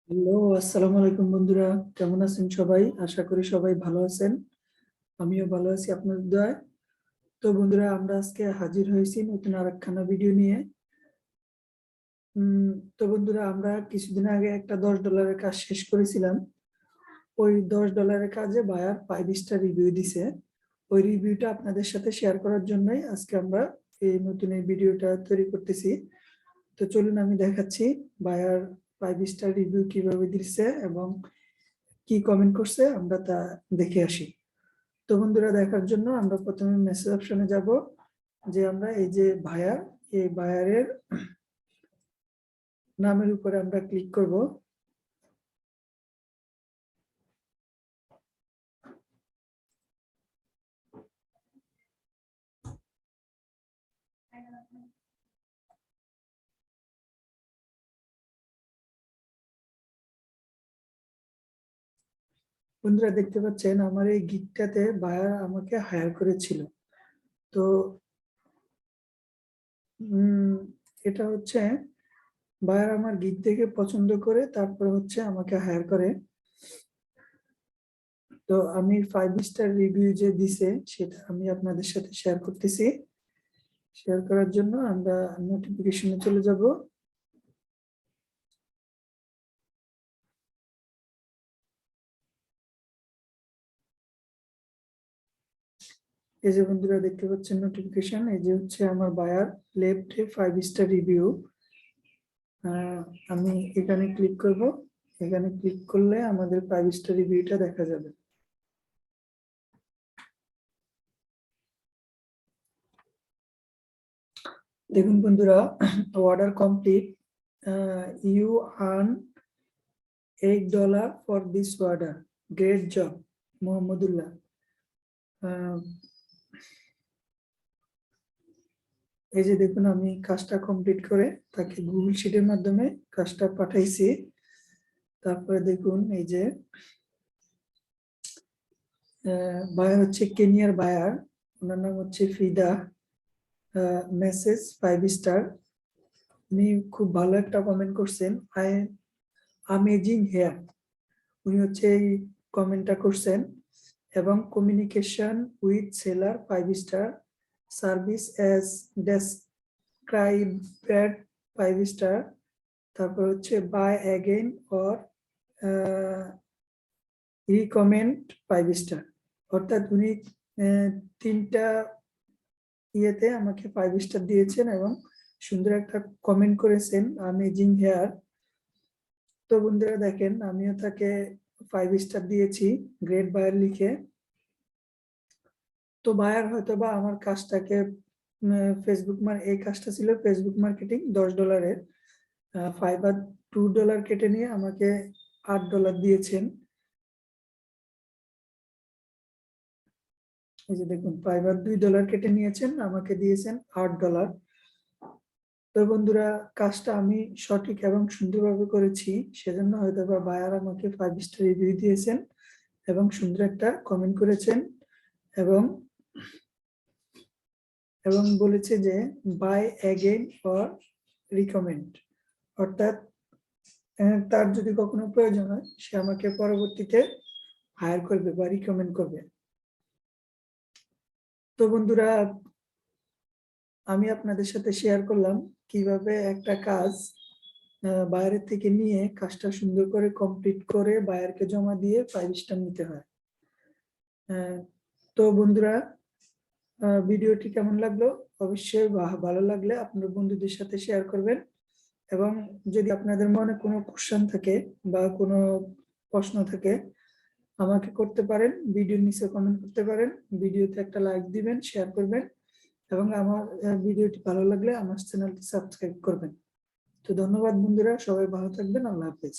Hello, আসসালামু আলাইকুম বন্ধুরা। কেমন আছেন সবাই? আশা করি সবাই ভালো আছেন। আমিও ভালো আছি আপনাদের দয়ায়। তো বন্ধুরা, আমরা আজকে হাজির হয়েছি নতুন আরেকখানা ভিডিও নিয়ে। তো বন্ধুরা, আমরা কিছুদিন আগে একটা $10 কাজ শেষ করেছিলাম। ওই $10 কাজে বায়ার 5 স্টার রিভিউ দিছে। ওই রিভিউটা আপনাদের সাথে শেয়ার করার জন্যই আজকে আমরা এই নতুন এই ভিডিওটা তৈরি করতেছি। তো চলুন আমি দেখাচ্ছি বায়ার 5 স্টার রিভিউ কিভাবে দিচ্ছে এবং কি কমেন্ট করছে আমরা তা দেখে আসি। তো বন্ধুরা, দেখার জন্য আমরা প্রথমে মেসেজ অপশনে যাব। যে আমরা এই যে বায়ার, এই বায়ারের নামের উপরে আমরা ক্লিক করব। বন্ধুরা, দেখতে পাচ্ছেন আমার এই গিগটাতে বায়ার আমাকে হায়ার করেছিল। তো এটা হচ্ছে বায়ার আমার গিগ দেখে পছন্দ করে তারপর হচ্ছে আমাকে হায়ার করে। তো আমি 5 স্টার রিভিউ যে দিছে সেটা আমি আপনাদের সাথে শেয়ার করতেছি। শেয়ার করার জন্য আমরা নোটিফিকেশনে চলে যাব। এই যে বন্ধুরা, দেখতে পাচ্ছেন নোটিফিকেশন, এই যে হচ্ছে আমার বায়ার লেফটে 5 স্টার রিভিউ। আমি এখানে ক্লিক করব। এখানে ক্লিক করলে আমাদের 5 স্টার রিভিউটা দেখা যাবে। দেখুন বন্ধুরা, order complete, you earn $8 for this order, great job Mohammadullah. এই যে দেখুন, আমি কাজটা কমপ্লিট করে তাকে গুগল শিটের মাধ্যমে কাজটা পাঠাইছি। তারপরে দেখুন, এই যে বায়ার হচ্ছে কেনিয়ার বায়ার, ওনার নাম হচ্ছে ফিদা। Message 5 star. উনি খুব ভালো একটা কমেন্ট করছেন, আই অ্যামেজিং হেয়ার। উনি হচ্ছে এই কমেন্টটা করছেন। এবং communication with seller 5 star, service as described 5 star. তারপর হচ্ছে buy again or recommend 5 star. অর্থাৎ উনি তিনটা ইয়েতে আমাকে 5 স্টার দিয়েছেন এবং সুন্দর একটা কমেন্ট করেছেন, অ্যামেজিং হেয়ার। তো বন্ধুরা দেখেন, আমিও তাকে 5 স্টার দিয়েছি গ্রেট বায়ার লিখে। তো বায়ার হয়তো বা আমার কাজটাকে ফেসবুক এই কাজটা ছিল ফেসবুক মার্কেটিং $10, ফাইবার $2 কেটে নিয়ে আমাকে $8 দিয়েছেন। এই যে দেখুন, ফাইবার $2 কেটে নিয়েছেন, আমাকে দিয়েছেন $8। তো বন্ধুরা, কাজটা আমি সঠিক এবং সুন্দরভাবে করেছি, সেজন্য হয়তো বা বায়ার আমাকে 5 স্টার রিভিউ দিয়েছেন এবং সুন্দর একটা কমেন্ট করেছেন এবং এবং বলেছে যে বাই অ্যাগেইন অর রিকমেন্ড। অর্থাৎ তার যদি কখনো প্রয়োজন হয় সে আমাকে পরবর্তীতে হায়ার করবে বা রিকমেন্ড করবে। তো বন্ধুরা, আমি আপনাদের সাথে শেয়ার করলাম কিভাবে একটা কাজ বায়ারের থেকে নিয়ে কাজটা সুন্দর করে কমপ্লিট করে বায়ারকে জমা দিয়ে 5 স্টার নিতে হয়। তো বন্ধুরা, ভিডিওটি কেমন লাগলো? অবশ্যই ভালো লাগলে আপনার বন্ধুদের সাথে শেয়ার করবেন। এবং যদি আপনাদের মনে কোনো কোশ্চেন থাকে বা কোনো প্রশ্ন থাকে আমাকে করতে পারেন, ভিডিওর নিচে কমেন্ট করতে পারেন। ভিডিওতে একটা লাইক দিবেন, শেয়ার করবেন এবং আমার ভিডিওটি ভালো লাগলে আমার চ্যানেলটি সাবস্ক্রাইব করবেন। তো ধন্যবাদ বন্ধুরা, সবাই ভালো থাকবেন। আল্লাহ হাফেজ।